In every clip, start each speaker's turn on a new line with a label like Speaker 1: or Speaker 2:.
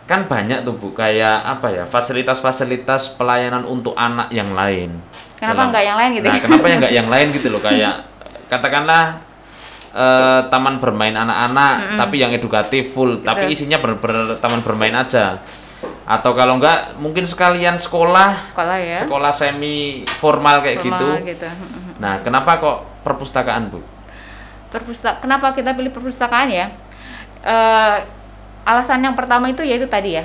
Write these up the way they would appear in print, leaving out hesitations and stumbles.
Speaker 1: kan banyak tuh Bu, kayak apa ya, fasilitas-fasilitas pelayanan untuk anak yang lain.
Speaker 2: Kenapa nggak yang lain gitu?
Speaker 1: Nah, kenapa ya nggak yang lain gitu loh, kayak katakanlah taman bermain anak-anak tapi yang edukatif full, tapi isinya taman bermain aja. Atau kalau enggak mungkin sekalian sekolah
Speaker 2: ya.
Speaker 1: Sekolah semi formal kayak gitu. Nah, kenapa kok perpustakaan Bu?
Speaker 2: Kenapa kita pilih perpustakaan ya? Alasan yang pertama itu yaitu tadi ya.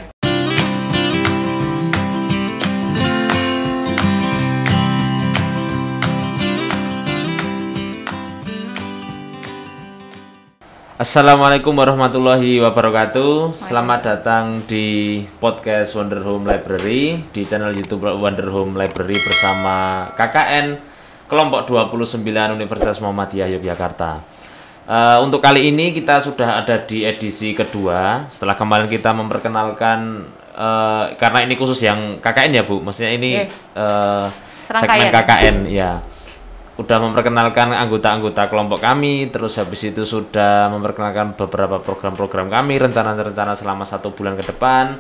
Speaker 1: Assalamualaikum warahmatullahi wabarakatuh. Selamat datang di podcast Wonder Home Library, di channel YouTube Wonder Home Library bersama KKN Kelompok 29 Universitas Muhammadiyah Yogyakarta. Untuk kali ini kita sudah ada di edisi kedua. Setelah kemarin kita memperkenalkan, karena ini khusus yang KKN ya Bu, maksudnya ini segmen KKN ya. Udah memperkenalkan anggota-anggota kelompok kami, terus habis itu sudah memperkenalkan beberapa program-program kami, rencana-rencana selama 1 bulan ke depan.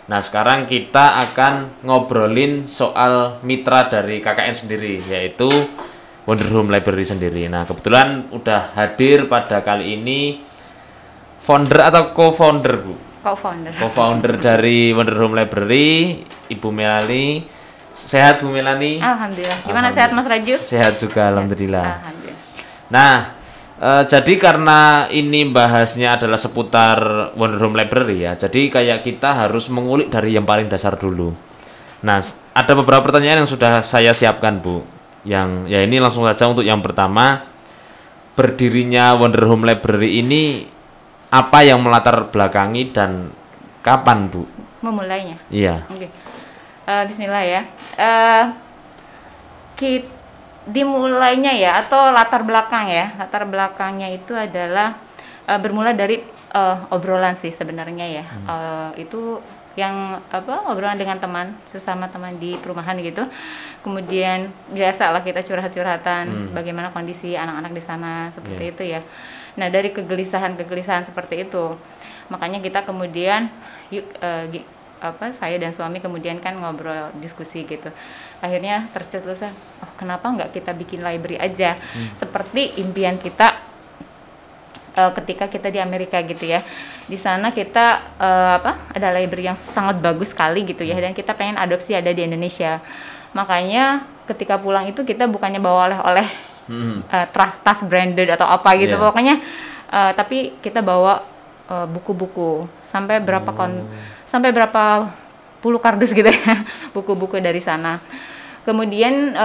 Speaker 1: Nah, sekarang kita akan ngobrolin soal mitra dari KKN sendiri, yaitu Wonder Home Library sendiri. Nah, kebetulan udah hadir pada kali ini founder atau co-founder Bu? Co-founder dari Wonder Home Library, Ibu Melani. Sehat Bu Melani?
Speaker 2: Alhamdulillah. Gimana, sehat Mas Raju?
Speaker 1: Sehat juga, alhamdulillah.
Speaker 2: Alhamdulillah.
Speaker 1: Nah, jadi karena ini bahasnya adalah seputar Wonder Home Library ya, jadi kayak kita harus mengulik dari yang paling dasar dulu. Nah, ada beberapa pertanyaan yang sudah saya siapkan Bu. Yang ya ini langsung saja untuk yang pertama, berdirinya Wonder Home Library ini apa yang melatar belakangi dan kapan Bu
Speaker 2: memulainya?
Speaker 1: Iya.
Speaker 2: Oke. Bismillah ya. Dimulainya ya, atau latar belakang ya. Latar belakangnya itu adalah bermula dari obrolan sih sebenarnya ya. Itu yang obrolan dengan teman, sesama teman di perumahan gitu. Kemudian biasalah kita curhat-curhatan bagaimana kondisi anak-anak di sana seperti itu ya. Nah, dari kegelisahan seperti itu, makanya kita kemudian saya dan suami kemudian kan ngobrol, diskusi gitu. Akhirnya tercetus, kenapa nggak kita bikin library aja seperti impian kita ketika kita di Amerika gitu ya. Di sana kita ada library yang sangat bagus sekali gitu ya, dan kita pengen adopsi ada di Indonesia. Makanya ketika pulang itu kita bukannya bawa oleh-oleh tas branded atau apa gitu, pokoknya tapi kita bawa buku-buku sampai berapa puluh kardus gitu ya, buku-buku dari sana. Kemudian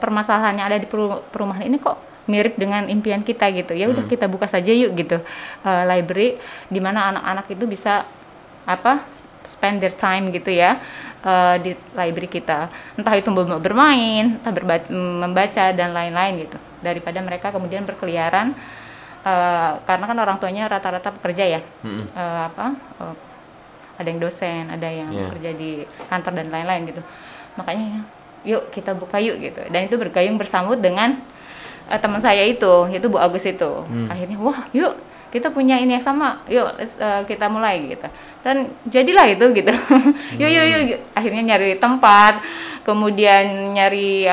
Speaker 2: permasalahannya ada di perumahan ini kok mirip dengan impian kita gitu. Ya udah kita buka saja yuk gitu. Library di mana anak-anak itu bisa spend their time gitu ya di library kita. Entah itu bermain, entah membaca dan lain-lain gitu. Daripada mereka kemudian berkeliaran, karena kan orang tuanya rata-rata pekerja ya. Ada yang dosen, ada yang kerja di kantor dan lain-lain gitu. Makanya yuk kita buka yuk gitu. Dan itu bergayung bersambut dengan teman saya itu Bu Agus itu. Akhirnya wah yuk kita punya ini yang sama, yuk kita mulai gitu. Dan jadilah itu gitu. yuk. Akhirnya nyari tempat, kemudian nyari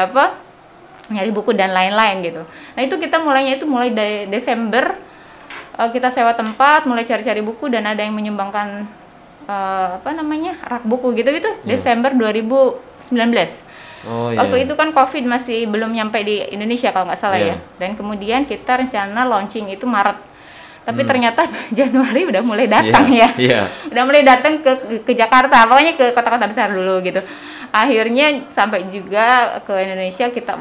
Speaker 2: buku dan lain-lain gitu. Nah itu kita mulai dari Desember, kita sewa tempat, mulai cari-cari buku, dan ada yang menyumbangkan rak buku gitu Desember 2019. Waktu itu kan COVID masih belum nyampe di Indonesia kalau nggak salah ya. Dan kemudian kita rencana launching itu Maret. Tapi ternyata Januari udah mulai datang Udah mulai datang ke Jakarta, pokoknya ke kota-kota besar dulu gitu. Akhirnya sampai juga ke Indonesia, kita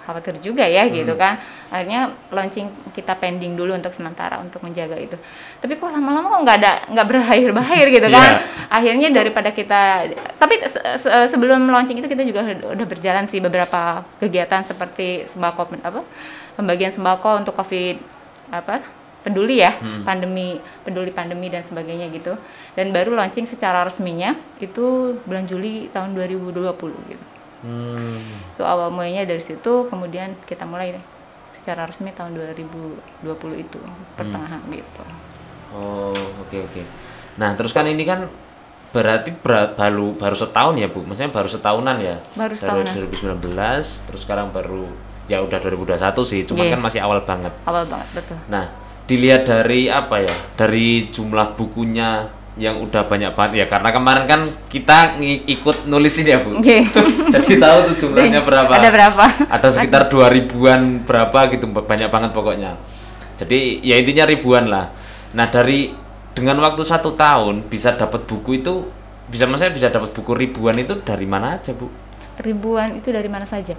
Speaker 2: khawatir juga ya gitu kan. Akhirnya launching kita pending dulu untuk sementara untuk menjaga itu. Tapi kok lama-lama kok nggak berakhir gitu kan. Akhirnya daripada kita, tapi sebelum launching itu kita juga udah berjalan sih beberapa kegiatan seperti sembako, pembagian sembako untuk COVID peduli ya, peduli pandemi dan sebagainya gitu. Dan baru launching secara resminya itu bulan Juli tahun 2020 gitu. Itu awal mulainya dari situ, kemudian kita mulai secara resmi tahun 2020 itu pertengahan gitu.
Speaker 1: Oh, oke. Nah, terus kan ini kan berarti baru setahun ya, Bu? Maksudnya baru setahunan ya?
Speaker 2: Baru setahunan.
Speaker 1: Dari 2019, terus sekarang baru, ya udah 2021 sih, cuman kan masih awal banget.
Speaker 2: Awal banget, betul.
Speaker 1: Nah, dilihat dari apa ya? Dari jumlah bukunya yang udah banyak banget ya, karena kemarin kan kita ikut nulis ini ya, Bu. Jadi tahu tuh jumlahnya berapa.
Speaker 2: Ada berapa?
Speaker 1: Ada sekitar 2000-an berapa gitu, banyak banget pokoknya. Jadi ya intinya ribuan lah. Nah, dengan waktu 1 tahun bisa dapat buku itu, maksudnya bisa dapat buku ribuan itu dari mana aja, Bu?
Speaker 2: Ribuan itu dari mana saja?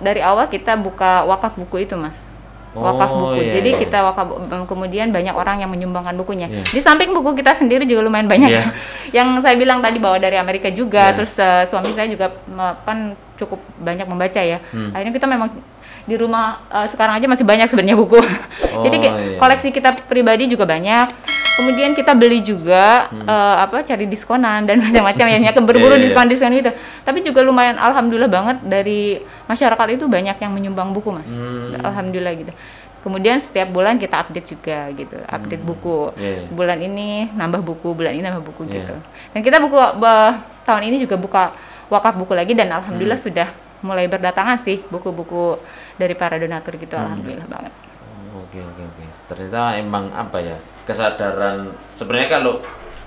Speaker 2: Dari awal kita buka wakaf buku itu, Mas. Wakaf buku.
Speaker 1: Iya,
Speaker 2: jadi kita wakaf, kemudian banyak orang yang menyumbangkan bukunya. Di samping buku kita sendiri juga lumayan banyak. Yang saya bilang tadi bawa dari Amerika juga. Terus suami saya juga kan cukup banyak membaca ya. Akhirnya kita memang di rumah sekarang aja masih banyak sebenarnya buku. Jadi koleksi kita pribadi juga banyak. Kemudian kita beli juga cari diskonan dan macam-macam ya, berburu diskon itu. Tapi juga lumayan, alhamdulillah banget dari masyarakat itu banyak yang menyumbang buku, Mas. Alhamdulillah gitu. Kemudian setiap bulan kita update juga gitu, update buku. Bulan ini nambah buku, bulan ini nambah buku gitu. Dan kita tahun ini juga buka wakaf buku lagi dan alhamdulillah sudah mulai berdatangan sih buku-buku dari para donatur gitu, alhamdulillah banget.
Speaker 1: Oke. Ternyata emang apa ya, kesadaran, sebenarnya kalau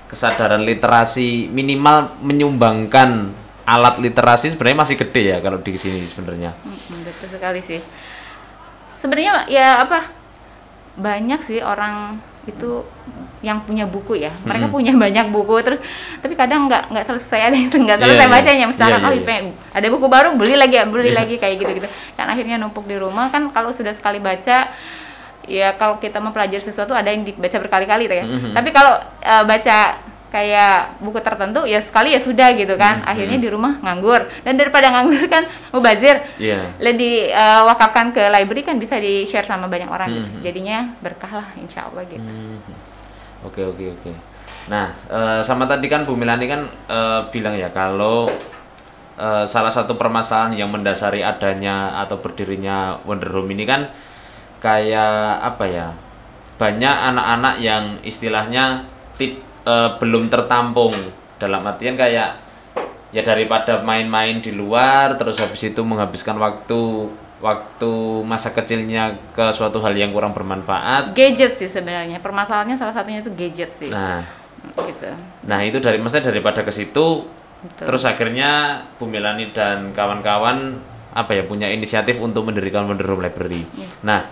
Speaker 1: kesadaran literasi minimal menyumbangkan alat literasi sebenarnya masih gede ya kalau di sini sebenarnya.
Speaker 2: Betul sekali sih. Sebenarnya ya banyak sih orang itu yang punya buku ya. Mereka punya banyak buku terus, tapi kadang nggak selesai, ada yang nggak selesai bacanya. Misalkan pengen ada buku baru beli lagi kayak gitu. Kan akhirnya numpuk di rumah. Kan kalau sudah sekali baca, ya kalau kita mempelajari sesuatu ada yang dibaca berkali-kali ya. Tapi kalau baca kayak buku tertentu ya sekali ya sudah gitu kan. Akhirnya di rumah nganggur, dan daripada nganggur kan mubazir, lebih wakafkan ke library kan bisa di share sama banyak orang gitu. Jadinya berkah lah insya Allah gitu.
Speaker 1: Oke. Nah, sama tadi kan Bu Milani kan bilang ya kalau salah satu permasalahan yang mendasari adanya atau berdirinya Wonder Home ini kan kayak apa ya, banyak anak-anak yang istilahnya belum tertampung, dalam artian kayak ya daripada main-main di luar terus habis itu menghabiskan waktu masa kecilnya ke suatu hal yang kurang bermanfaat.
Speaker 2: Gadget sih sebenarnya permasalahannya, salah satunya itu gadget sih.
Speaker 1: Nah
Speaker 2: gitu.
Speaker 1: Nah itu maksudnya daripada ke situ. Betul. Terus akhirnya Bu Milani dan kawan-kawan punya inisiatif untuk mendirikan Wonder Home Library. Nah,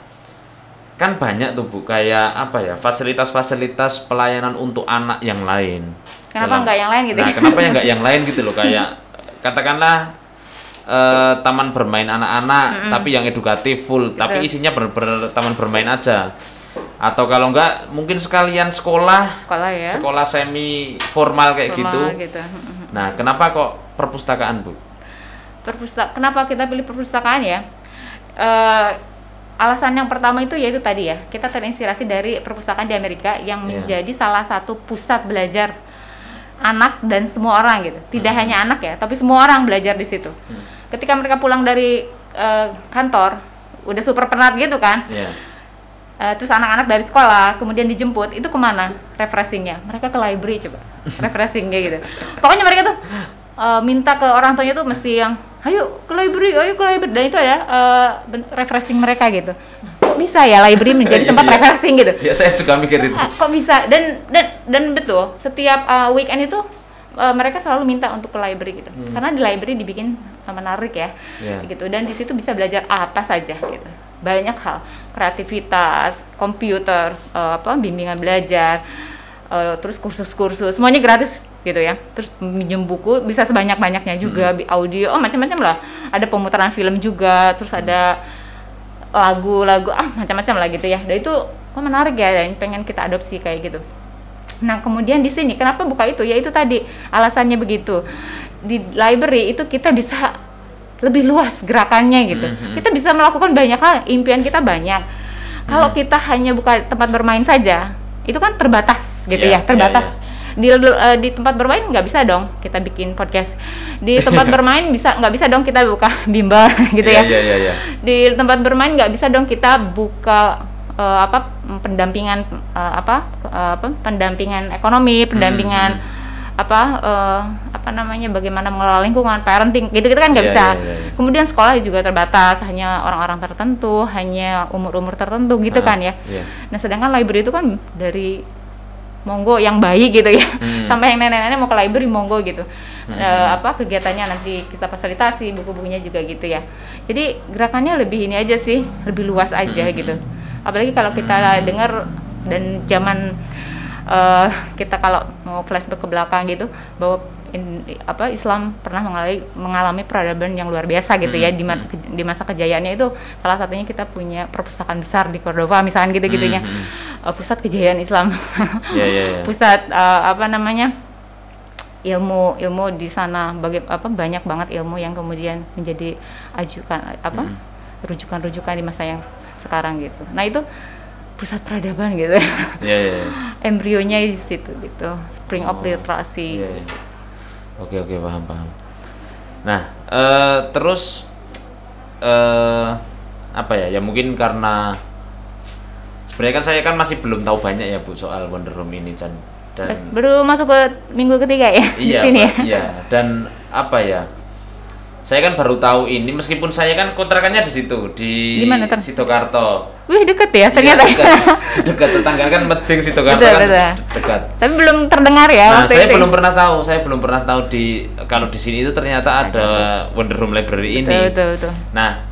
Speaker 1: kan banyak tuh Bu kayak fasilitas-fasilitas pelayanan untuk anak yang lain.
Speaker 2: Kenapa nggak yang lain gitu?
Speaker 1: Nah, kenapa ya nggak yang lain gitu loh, kayak katakanlah taman bermain anak-anak tapi yang edukatif full. Betul. Tapi isinya taman bermain aja. Atau kalau enggak mungkin sekalian sekolah semi formal kayak gitu. Nah, kenapa kok perpustakaan, Bu?
Speaker 2: Kenapa kita pilih perpustakaan ya? Alasan yang pertama itu yaitu tadi ya, kita terinspirasi dari perpustakaan di Amerika yang menjadi salah satu pusat belajar anak dan semua orang gitu. Tidak hanya anak ya, tapi semua orang belajar di situ. Ketika mereka pulang dari kantor, udah super penat gitu kan. Terus anak-anak dari sekolah kemudian dijemput, itu kemana refreshingnya? Mereka ke library coba, refreshing kayak gitu. Pokoknya mereka tuh minta ke orang tuanya tuh mesti yang ayo ke library, dan itu ada refreshing mereka gitu. Kok bisa ya library menjadi tempat refreshing gitu?
Speaker 1: Ya saya juga mikir itu.
Speaker 2: Kok bisa? Dan betul, setiap weekend itu mereka selalu minta untuk ke library gitu. Karena di library dibikin menarik ya, gitu. Dan di situ bisa belajar apa saja gitu. Banyak hal, kreativitas, komputer, bimbingan belajar, terus kursus-kursus, semuanya gratis gitu ya. Terus minjem buku bisa sebanyak-banyaknya juga, audio, macam-macam lah. Ada pemutaran film juga, terus ada lagu-lagu, macam-macam lah gitu ya. Dan itu kok menarik ya, dan pengen kita adopsi kayak gitu. Nah, kemudian di sini kenapa buka itu? Ya itu tadi alasannya begitu. Di library itu kita bisa lebih luas gerakannya gitu. Kita bisa melakukan banyak hal, impian kita banyak. Kalau kita hanya buka tempat bermain saja, itu kan terbatas gitu terbatas. Di tempat bermain nggak bisa dong kita bikin podcast. Di tempat bermain nggak bisa dong kita buka bimbel gitu ya. Di tempat bermain nggak bisa dong kita buka pendampingan pendampingan ekonomi, pendampingan bagaimana mengelola lingkungan, parenting gitu kan nggak bisa. Kemudian sekolah juga terbatas, hanya orang-orang tertentu, hanya umur-umur tertentu gitu kan ya. Nah sedangkan library itu kan dari monggo yang bayi gitu ya, sampai yang nenek-nenek mau ke library monggo gitu. Kegiatannya nanti kita fasilitasi, buku-bukunya juga gitu ya. Jadi gerakannya lebih ini aja sih, lebih luas aja gitu. Apalagi kalau kita dengar dan zaman kita kalau mau flashback ke belakang gitu, bahwa Islam pernah mengalami peradaban yang luar biasa gitu ya di masa kejayaannya itu. Salah satunya kita punya perpustakaan besar di Cordova misalkan gitu-gitunya, pusat kejayaan Islam. Pusat ilmu di sana, banyak banget ilmu yang kemudian menjadi rujukan-rujukan di masa yang sekarang gitu. Nah itu pusat peradaban gitu. Embrionya di situ gitu, spring of literasi.
Speaker 1: Oke, paham. Nah, terus ya mungkin karena sebenarnya kan saya kan masih belum tahu banyak ya Bu soal Wonder Home ini dan
Speaker 2: baru masuk ke minggu ketiga ya di sini ya.
Speaker 1: Iya, dan saya kan baru tahu ini meskipun saya kan kontrakannya di situ di Sitokarto.
Speaker 2: Wih, deket ya ternyata.
Speaker 1: Dekat tetangga kan Mejing Sitokarto dekat.
Speaker 2: Tapi belum terdengar ya.
Speaker 1: Nah, saya belum pernah tahu kalau di sini itu ternyata ada Wonder Home Library ini.
Speaker 2: Betul.
Speaker 1: Nah,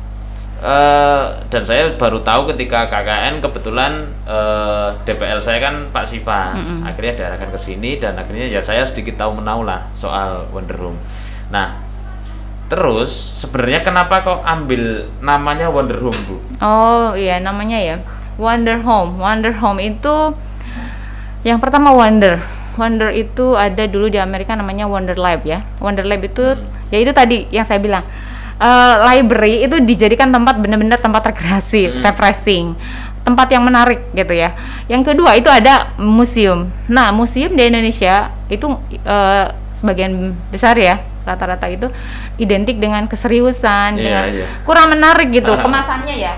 Speaker 1: dan saya baru tahu ketika KKN kebetulan DPL saya kan Pak Siva. Akhirnya diarahkan ke sini dan akhirnya ya saya sedikit tahu menahu lah soal Wonder Home. Nah, terus sebenarnya kenapa kok ambil namanya Wonder Home, Bu?
Speaker 2: Oh iya, namanya ya Wonder Home. Wonder Home itu yang pertama Wonder itu ada dulu di Amerika namanya Wonder Lab ya. Wonder Lab itu ya itu tadi yang saya bilang, library itu dijadikan tempat benar-benar tempat rekreasi, refreshing, tempat yang menarik gitu ya. Yang kedua itu ada museum. Nah, museum di Indonesia itu sebagian besar ya, rata-rata itu identik dengan keseriusan, kurang menarik gitu kemasannya ya.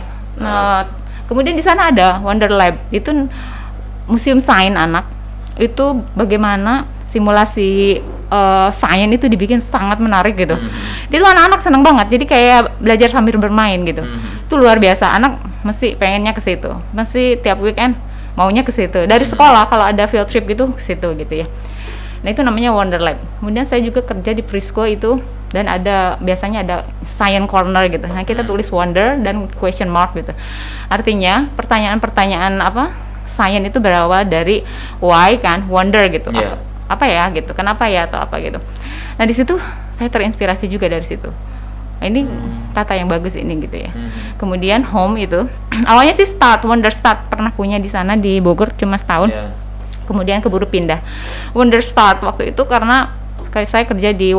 Speaker 2: Kemudian di sana ada Wonder Lab, itu museum sains anak. Itu bagaimana simulasi sains itu dibikin sangat menarik gitu. Itu anak-anak seneng banget, jadi kayak belajar sambil bermain gitu. Itu luar biasa, anak mesti pengennya ke situ, mesti tiap weekend maunya ke situ. Dari sekolah kalau ada field trip gitu ke situ gitu ya. Nah itu namanya Wonder Lab. Kemudian saya juga kerja di Frisco itu, dan biasanya ada science corner gitu. Nah kita tulis wonder dan question mark gitu. Artinya pertanyaan-pertanyaan science itu berawal dari why kan, wonder gitu. Apa ya gitu, kenapa ya atau apa gitu. Nah di situ saya terinspirasi juga dari situ. Nah, ini kata yang bagus ini gitu ya. Kemudian home itu awalnya sih Wonder Start pernah punya di sana di Bogor cuma setahun. Kemudian keburu pindah Wonder Start waktu itu karena saya kerja di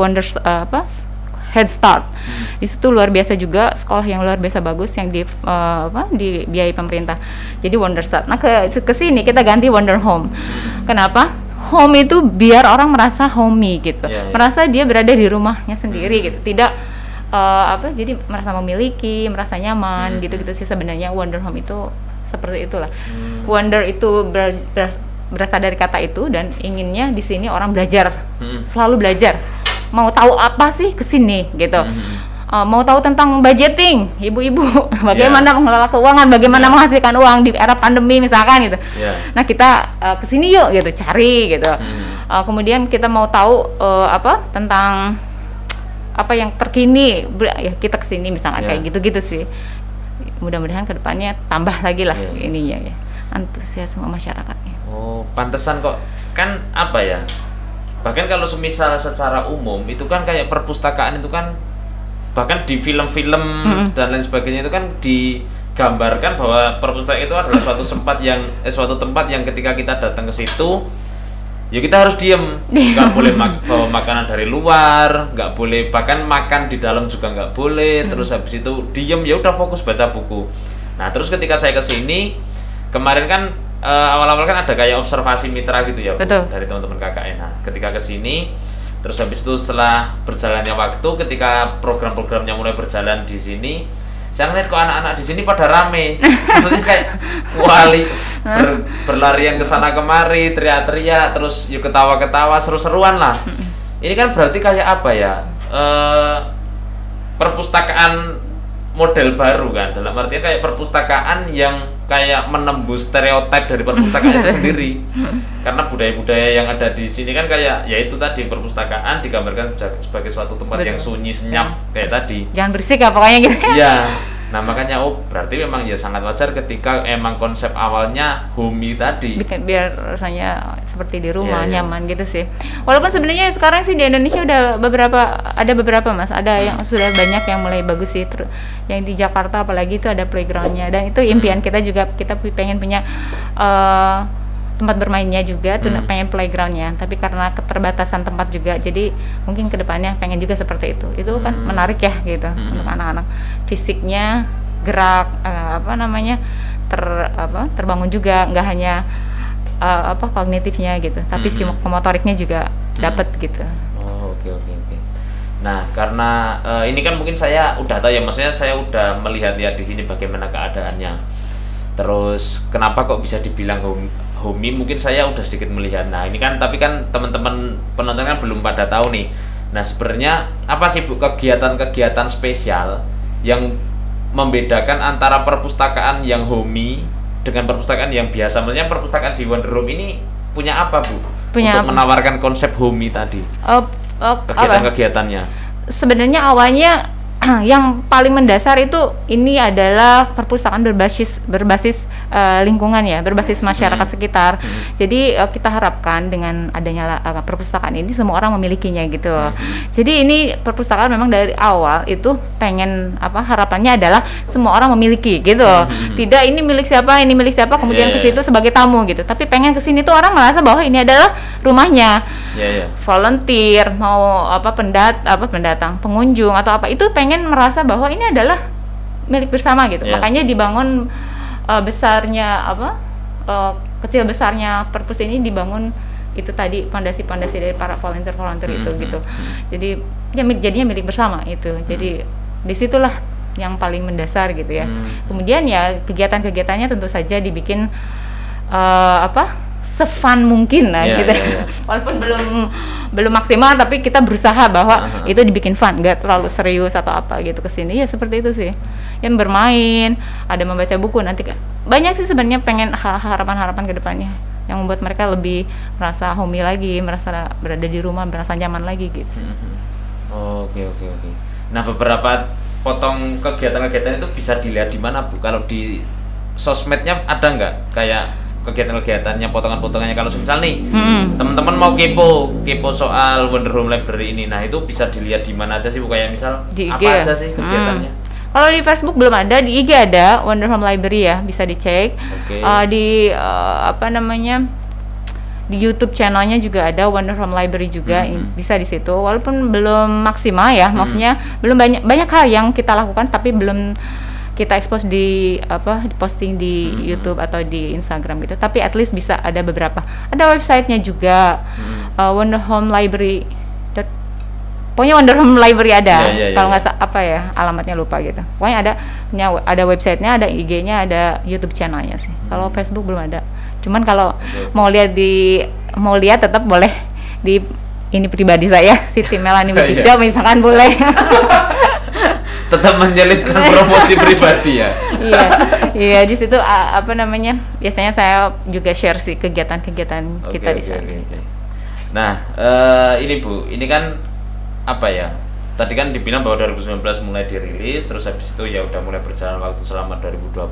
Speaker 2: Head Start. Di situ luar biasa juga, sekolah yang luar biasa bagus yang dibiayai pemerintah. Jadi Wonder Start. Nah ke sini kita ganti Wonder Home. Kenapa? Home itu biar orang merasa homey gitu. Merasa dia berada di rumahnya sendiri gitu. Tidak jadi merasa memiliki, merasa nyaman gitu-gitu sih sebenarnya. Wonder Home itu seperti itulah. Wonder itu berasal dari kata itu, dan inginnya di sini orang belajar, selalu belajar. Mau tahu apa sih kesini gitu. Mau tahu tentang budgeting, ibu-ibu, bagaimana mengelola keuangan, bagaimana menghasilkan uang di era pandemi misalkan gitu. Nah kita kesini yuk gitu, cari gitu. Kemudian kita mau tahu tentang apa yang terkini, ya kita kesini misalkan kayak gitu-gitu sih. Mudah-mudahan kedepannya tambah lagi lah ininya ya, antusiasme masyarakatnya.
Speaker 1: Oh, pantesan kok kan bahkan kalau semisal secara umum itu kan kayak perpustakaan itu kan bahkan di film-film dan lain sebagainya itu kan digambarkan bahwa perpustakaan itu adalah suatu tempat yang ketika kita datang ke situ ya kita harus diem, nggak boleh bawa makanan dari luar, nggak boleh, bahkan makan di dalam juga nggak boleh. Terus habis itu diem, ya udah fokus baca buku. Nah terus ketika saya kesini kemarin kan awal-awal kan ada kayak observasi mitra gitu ya Bu, dari teman-teman KKN. Nah ketika kesini terus habis itu setelah berjalannya waktu, ketika program-programnya mulai berjalan di sini, Saya ngeliat kok anak-anak di sini pada rame. Maksudnya kayak berlarian ke sana kemari, teriak-teriak, terus yuk ketawa-ketawa, seru-seruan lah. Ini kan berarti kayak apa ya? Perpustakaan model baru kan, dalam artian kayak perpustakaan yang kayak menembus stereotip dari perpustakaan itu sendiri. Karena budaya-budaya yang ada di sini kan kayak ya itu tadi, perpustakaan digambarkan sebagai suatu tempat yang sunyi, senyap kayak tadi.
Speaker 2: Jangan berisik ya pokoknya gitu.
Speaker 1: Iya. Nah, makanya berarti memang ya sangat wajar ketika emang konsep awalnya homey tadi.
Speaker 2: Biar rasanya seperti di rumah, nyaman gitu sih. Walaupun sebenarnya sekarang sih di Indonesia udah ada beberapa Mas, ada yang sudah banyak yang mulai bagus sih. Yang di Jakarta apalagi itu ada playgroundnya, dan itu impian kita juga, kita pengen punya tempat bermainnya juga, pengen playgroundnya, tapi karena keterbatasan tempat juga, jadi mungkin kedepannya pengen juga seperti itu kan menarik ya gitu untuk anak-anak, fisiknya gerak, terbangun juga, nggak hanya kognitifnya gitu, tapi si motoriknya juga dapat gitu.
Speaker 1: Oke. Nah, karena ini kan mungkin saya udah tahu ya, maksudnya saya udah melihat-lihat di sini bagaimana keadaannya. Terus kenapa kok bisa dibilang homey? Mungkin saya udah sedikit melihat. Nah, ini kan tapi kan teman-teman penonton kan belum pada tahu nih. Nah, sebenarnya apa sih Bu kegiatan-kegiatan spesial yang membedakan antara perpustakaan yang homey dengan perpustakaan yang biasa? Maksudnya perpustakaan di Wonder Home ini punya apa, Bu? Untuk menawarkan konsep homey tadi. Kegiatan-kegiatannya.
Speaker 2: Sebenarnya awalnya yang paling mendasar itu ini adalah perpustakaan berbasis lingkungan ya, berbasis masyarakat sekitar. Jadi kita harapkan dengan adanya perpustakaan ini semua orang memilikinya gitu. Jadi ini perpustakaan memang dari awal itu pengen harapannya adalah semua orang memiliki gitu. Tidak ini milik siapa kemudian ke situ sebagai tamu gitu. Tapi pengen ke sini tuh orang merasa bahwa ini adalah rumahnya. Volunteer mau pendatang, pengunjung atau apa itu pengen merasa bahwa ini adalah milik bersama gitu. Makanya dibangun kecil besarnya perpus ini dibangun itu tadi pondasi-pondasi dari para volunteer itu gitu. Jadi ya jadinya milik bersama itu. Jadi disitulah yang paling mendasar gitu ya. Kemudian ya kegiatan-kegiatannya tentu saja dibikin se-fun mungkin lah gitu. Walaupun belum maksimal, tapi kita berusaha bahwa itu dibikin fun, nggak terlalu serius atau apa gitu kesini ya, seperti itu sih. Yang bermain, ada membaca buku, nanti banyak sih sebenarnya pengen harapan-harapan ke depannya yang membuat mereka lebih merasa homey lagi, merasa berada di rumah, merasa nyaman lagi gitu.
Speaker 1: Oke. Nah, beberapa potong kegiatan-kegiatan itu bisa dilihat di mana, Bu? Kalau di sosmednya ada nggak kayak kegiatan-kegiatannya, potongan-potongannya? Kalau misal nih teman-teman mau kepo soal Wonder Home Library ini, nah itu bisa dilihat di mana aja sih Bu? Kayak misal
Speaker 2: di IG
Speaker 1: apa aja sih kegiatannya?
Speaker 2: Kalau di Facebook belum ada, di IG ada Wonder Home Library ya, bisa dicek. Di di YouTube channelnya juga ada Wonder Home Library juga, bisa di situ. Walaupun belum maksimal ya, maksudnya belum banyak hal yang kita lakukan, tapi belum kita expose di posting di YouTube atau di Instagram gitu. Tapi at least bisa ada beberapa. Ada websitenya juga, Wonder Home Library. Pokoknya Wonder Home Library ada. Kalau nggak alamatnya lupa gitu. Pokoknya ada websitenya, ada IG-nya, ada YouTube channelnya sih. Kalau Facebook belum ada. Cuman kalau mau lihat tetap boleh di ini pribadi saya, Siti Melanie Widiga misalkan boleh.
Speaker 1: Tetap menyelipkan promosi pribadi ya.
Speaker 2: Iya di situ biasanya saya juga share sih kegiatan-kegiatan kita di sana.
Speaker 1: Nah, ini Bu, ini kan tadi kan dibilang bahwa 2019 mulai dirilis, terus habis itu ya udah mulai berjalan waktu selama 2020.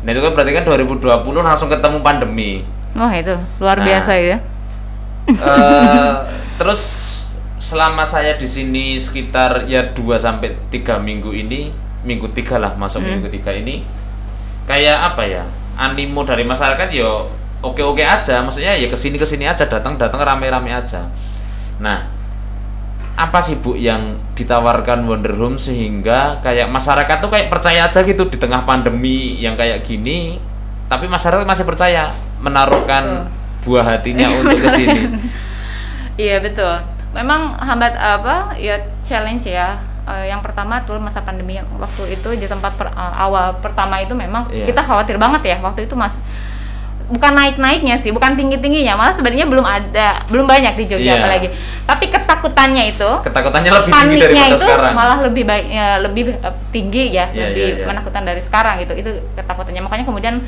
Speaker 1: Nah, itu kan berarti kan 2020 langsung ketemu pandemi.
Speaker 2: Itu luar biasa ya.
Speaker 1: Terus selama saya di sini sekitar ya 2-3 minggu ini, minggu 3 lah, masuk minggu 3 ini, kayak animo dari masyarakat ya oke-oke aja, maksudnya ya kesini aja, datang rame-rame aja. Nah, apa sih Bu yang ditawarkan Wonder Home sehingga kayak masyarakat tuh kayak percaya aja gitu di tengah pandemi yang kayak gini, tapi masyarakat masih percaya menaruhkan buah hatinya untuk kesini.
Speaker 2: Iya betul. Memang challenge ya yang pertama tuh masa pandemi waktu itu di tempat awal pertama itu memang kita khawatir banget ya waktu itu bukan naik-naiknya sih, bukan tinggi-tingginya, malah sebenarnya belum banyak di Jogja apalagi. Tapi ketakutannya
Speaker 1: lebih tinggi daripada
Speaker 2: itu
Speaker 1: sekarang.
Speaker 2: Malah lebih tinggi ya, lebih menakutkan dari sekarang gitu. Itu ketakutannya. Makanya kemudian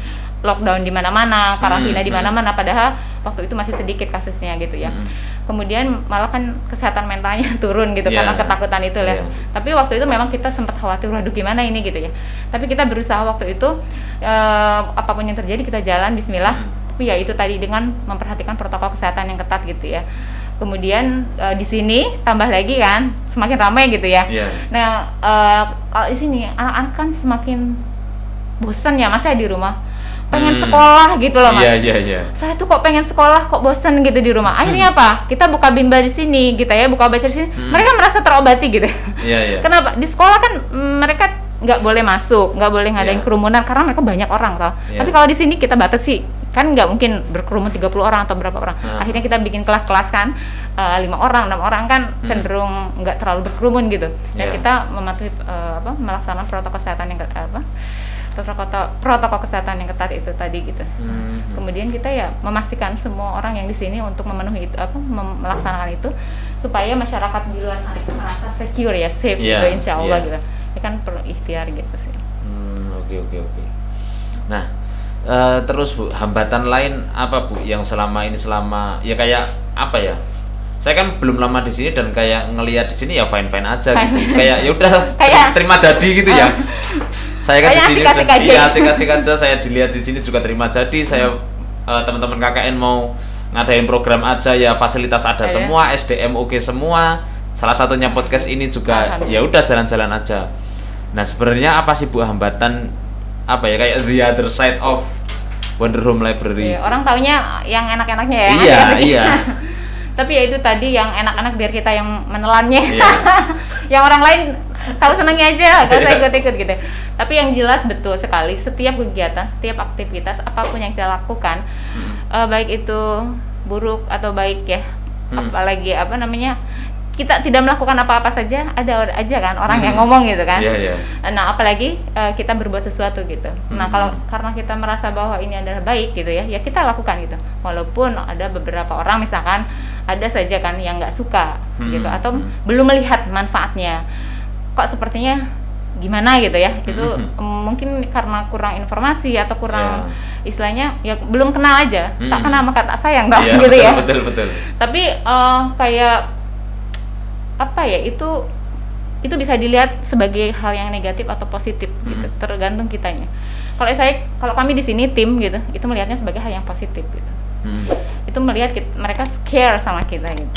Speaker 2: lockdown di mana-mana, karantina di mana-mana, padahal waktu itu masih sedikit kasusnya gitu ya. Kemudian malah kan kesehatan mentalnya turun gitu karena ketakutan itu lah. Tapi waktu itu memang kita sempat khawatir, waduh gimana ini gitu ya. Tapi kita berusaha waktu itu apapun yang terjadi kita jalan bismillah. Tapi ya itu tadi dengan memperhatikan protokol kesehatan yang ketat gitu ya. Kemudian di sini tambah lagi kan semakin ramai gitu ya. Nah kalau di sini anak-anak kan semakin bosan ya masa di rumah. Pengen sekolah gitu loh Mas. Saya tuh kok pengen sekolah kok bosan gitu di rumah. Akhirnya apa? Kita buka bimbel di sini gitu ya, buka baca di sini. Mereka merasa terobati gitu. Kenapa? Di sekolah kan mereka nggak boleh masuk, nggak boleh ngadain kerumunan karena mereka banyak orang toh. Tapi kalau di sini kita batasi, kan nggak mungkin berkerumun 30 orang atau berapa orang. Akhirnya kita bikin kelas-kelas kan 5 orang, 6 orang kan cenderung nggak terlalu berkerumun gitu. Dan kita mematuhi melaksanakan protokol kesehatan yang protokol kesehatan yang ketat itu tadi gitu. Kemudian kita ya memastikan semua orang yang di sini untuk memenuhi itu melaksanakan itu supaya masyarakat di luar sana itu merasa secure ya, safe gitu insya Allah gitu. Ya kan perlu ikhtiar gitu sih.
Speaker 1: Oke. Nah, terus Bu, hambatan lain apa Bu yang selama ya kayak apa ya? Saya kan belum lama di sini dan kayak ngelihat di sini ya fine aja gitu. Kayak ya udah terima jadi gitu ya. Saya kan di sini asik-asik aja. Saya dilihat di sini juga terima jadi. Saya teman-teman KKN mau ngadain program aja ya fasilitas ada semua, SDM oke semua. Salah satunya podcast ini juga ya udah jalan-jalan aja. Nah sebenarnya apa sih Bu hambatan apa ya kayak the other side of Wonder Home Library?
Speaker 2: Orang taunya yang enak-enaknya ya.
Speaker 1: Iya.
Speaker 2: Tapi ya itu tadi yang enak-enak biar kita yang menelannya. Yang orang lain tahu senangnya aja, gak usah ikut-ikut gitu. Tapi yang jelas betul sekali setiap kegiatan, setiap aktivitas apapun yang kita lakukan, baik itu buruk atau baik ya, apalagi kita tidak melakukan apa-apa saja ada aja kan orang yang ngomong gitu kan. Nah apalagi kita berbuat sesuatu gitu. Nah karena kita merasa bahwa ini adalah baik gitu ya kita lakukan gitu. Walaupun ada beberapa orang misalkan ada saja kan yang nggak suka gitu atau belum melihat manfaatnya. Kok sepertinya gimana gitu ya? Itu mungkin karena kurang informasi atau kurang istilahnya ya belum kenal aja. Tak kenal maka tak sayang dong gitu
Speaker 1: betul,
Speaker 2: ya.
Speaker 1: Betul.
Speaker 2: Tapi kayak apa ya itu bisa dilihat sebagai hal yang negatif atau positif gitu tergantung kitanya. Kalau kami di sini tim gitu itu melihatnya sebagai hal yang positif gitu. Itu melihat mereka care sama kita gitu.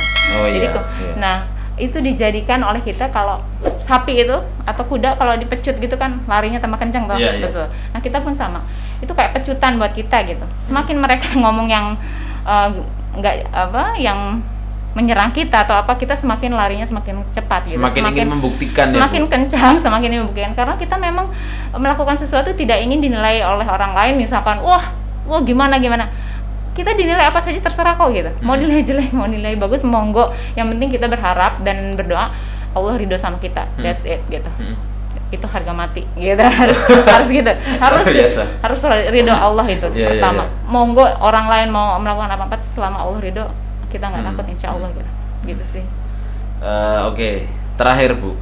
Speaker 2: Jadi nah itu dijadikan oleh kita kalau sapi itu atau kuda kalau dipecut gitu kan larinya tambah kencang toh betul. Nah kita pun sama itu kayak pecutan buat kita gitu. Semakin mereka ngomong yang yang menyerang kita atau apa kita semakin larinya semakin cepat gitu.
Speaker 1: Semakin ingin membuktikan
Speaker 2: semakin kencang, semakin ingin membuktikan karena kita memang melakukan sesuatu tidak ingin dinilai oleh orang lain misalkan wah gimana kita dinilai apa saja terserah kok gitu. Mau nilai jelek mau nilai bagus monggo, yang penting kita berharap dan berdoa Allah ridho sama kita. That's it gitu. Itu harga mati gitu. harus gitu harus ridho Allah itu pertama. Monggo orang lain mau melakukan apa-apa selama Allah ridho kita nggak takut insya Allah gitu sih.
Speaker 1: Oke. Terakhir Bu,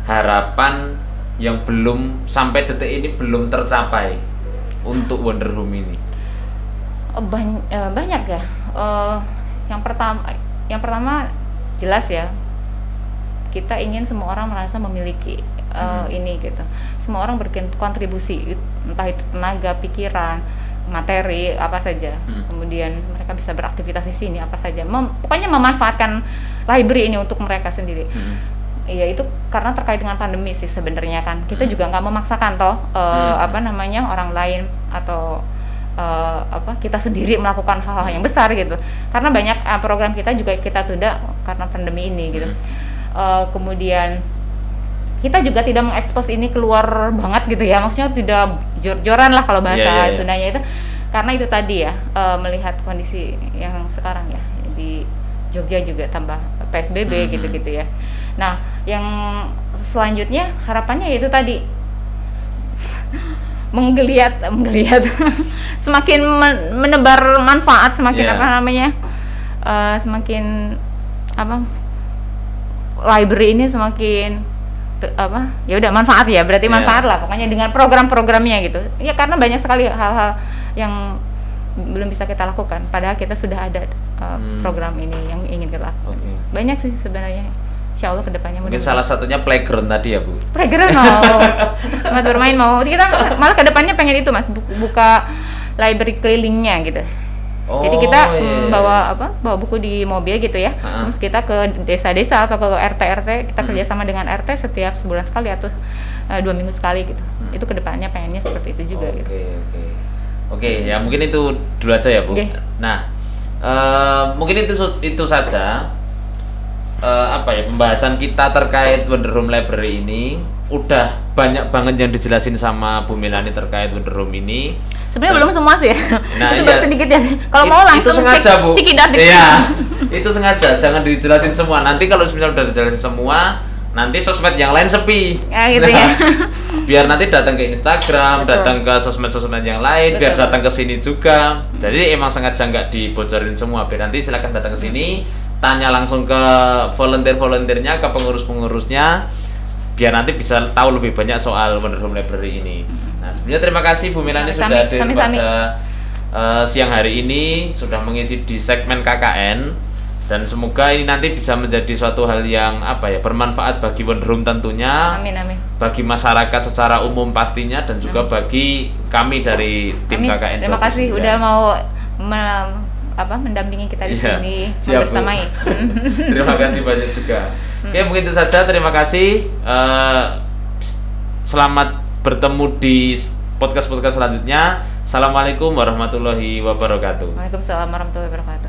Speaker 1: harapan yang belum sampai detik ini belum tercapai untuk Wonder Home ini
Speaker 2: banyak ya. Yang pertama jelas ya kita ingin semua orang merasa memiliki ini gitu. Semua orang berkontribusi entah itu tenaga, pikiran, materi apa saja, kemudian mereka bisa beraktivitas di sini apa saja, pokoknya memanfaatkan library ini untuk mereka sendiri. Iya itu karena terkait dengan pandemi sih sebenarnya kan kita juga nggak memaksakan toh orang lain atau kita sendiri melakukan hal-hal yang besar gitu karena banyak program kita juga kita tunda karena pandemi ini gitu. Kemudian kita juga tidak mengekspos ini keluar banget gitu ya, maksudnya tidak jor-joran lah kalau bahasa Sundanya itu karena itu tadi ya melihat kondisi yang sekarang ya di Jogja juga tambah PSBB gitu-gitu ya. Nah, yang selanjutnya harapannya yaitu tadi menggeliat semakin menebar manfaat, semakin semakin library ini semakin ya udah manfaat ya, berarti manfaat lah pokoknya dengan program-programnya gitu ya, karena banyak sekali hal-hal yang belum bisa kita lakukan padahal kita sudah ada program ini yang ingin kita lakukan. Banyak sih sebenarnya, insya Allah kedepannya
Speaker 1: mungkin salah satunya playground tadi ya Bu.
Speaker 2: Playground mau tempat bermain, mau kita malah kedepannya pengen itu Mas, buka library kelilingnya gitu. Jadi kita bawa buku di mobil gitu ya, terus kita ke desa-desa atau ke RT-RT, kita kerjasama dengan RT setiap sebulan sekali atau 2 minggu sekali gitu. Itu kedepannya pengennya seperti itu juga gitu.
Speaker 1: Oke, ya mungkin itu dulu aja ya Bu. Nah, mungkin itu saja pembahasan kita terkait Wonder Home Library ini. Udah banyak banget yang dijelasin sama Bu Melani terkait Wonder Home ini.
Speaker 2: Sebenarnya belum semua sih.
Speaker 1: Nah,
Speaker 2: itu sedikit ya. Kalau mau langsung
Speaker 1: itu sengaja Bu.
Speaker 2: Cikidat.
Speaker 1: Iya. Itu sengaja, jangan dijelasin semua. Nanti kalau misalnya udah dijelasin semua, nanti sosmed yang lain sepi.
Speaker 2: Ya gitu ya.
Speaker 1: Biar nanti datang ke Instagram, datang ke sosmed-sosmed yang lain, biar datang ke sini juga. Jadi emang sengaja nggak dibocorin semua. Biar nanti silakan datang ke sini, tanya langsung ke volunteer-volunteernya, ke pengurus-pengurusnya, biar nanti bisa tahu lebih banyak soal Wonder Home Library ini. Nah, sebenarnya terima kasih Bu Melani sudah hadir pada siang hari ini, sudah mengisi di segmen KKN, dan semoga ini nanti bisa menjadi suatu hal yang bermanfaat bagi Wonder Home tentunya.
Speaker 2: Amin.
Speaker 1: Bagi masyarakat secara umum pastinya, dan juga bagi kami dari tim KKN.
Speaker 2: Terima kasih udah mau mendampingi kita di sini, membersamai.
Speaker 1: Terima kasih banyak juga. Oke, mungkin itu saja. Terima kasih. Selamat bertemu di podcast selanjutnya. Assalamualaikum warahmatullahi wabarakatuh.
Speaker 2: Waalaikumsalam warahmatullahi wabarakatuh.